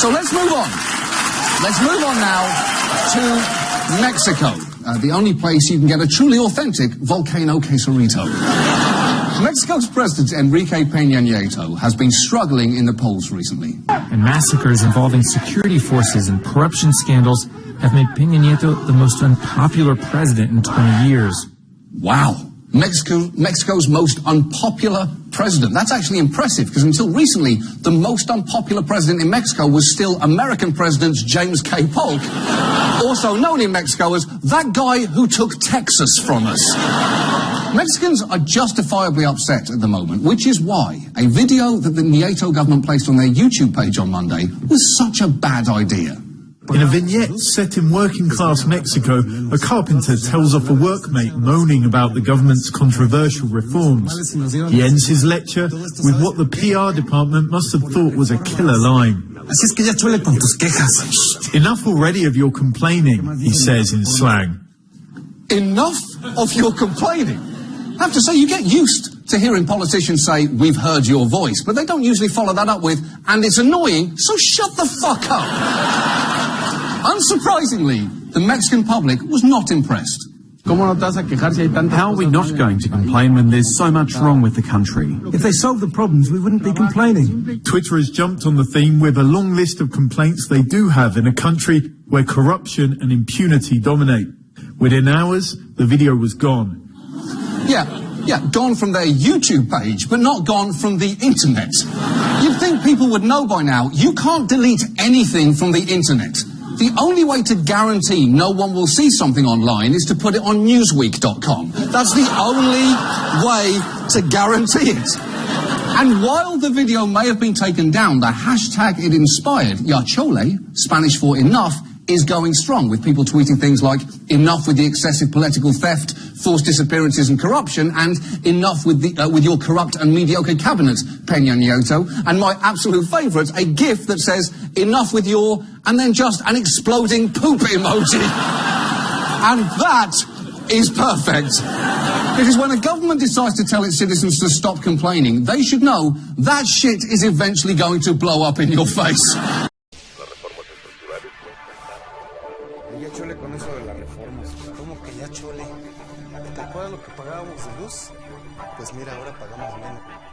So let's move on. Let's move on now to Mexico, the only place you can get a truly authentic volcano quesarito. Mexico's President Enrique Peña Nieto has been struggling in the polls recently. And massacres involving security forces and corruption scandals have made Peña Nieto the most unpopular president in 20 years. Wow. Mexico's most unpopular president. That's actually impressive, because until recently, the most unpopular president in Mexico was still American President James K. Polk, also known in Mexico as that guy who took Texas from us. Mexicans are justifiably upset at the moment, which is why a video that the Nieto government placed on their YouTube page on Monday was such a bad idea. In a vignette set in working-class Mexico, a carpenter tells off a workmate moaning about the government's controversial reforms. He ends his lecture with what the PR department must have thought was a killer line. Enough already of your complaining, he says in slang. Enough of your complaining? I have to say, you get used to hearing politicians say, we've heard your voice, but they don't usually follow that up with, and it's annoying, so shut the fuck up. Unsurprisingly, the Mexican public was not impressed. How are we not going to complain when there's so much wrong with the country? If they solved the problems, we wouldn't be complaining. Twitter has jumped on the theme with a long list of complaints they do have in a country where corruption and impunity dominate. Within hours, the video was gone. Yeah, gone from their YouTube page, but not gone from the internet. You'd think people would know by now, you can't delete anything from the internet. The only way to guarantee no one will see something online is to put it on Newsweek.com. That's the only way to guarantee it. And while the video may have been taken down, the hashtag it inspired, Ya Chole, Spanish for enough, is going strong, with people tweeting things like, enough with the excessive political theft, forced disappearances and corruption, and enough with your corrupt and mediocre cabinet, Peña Nieto. And my absolute favourite, a GIF that says, enough with your, and then just an exploding poop emoji. And that is perfect. Because when a government decides to tell its citizens to stop complaining, they should know that shit is eventually going to blow up in your face. Ya chole con eso de las reformas. ¿Cómo que ya chole? ¿Te acuerdas lo que pagábamos de luz? Pues mira, ahora pagamos menos.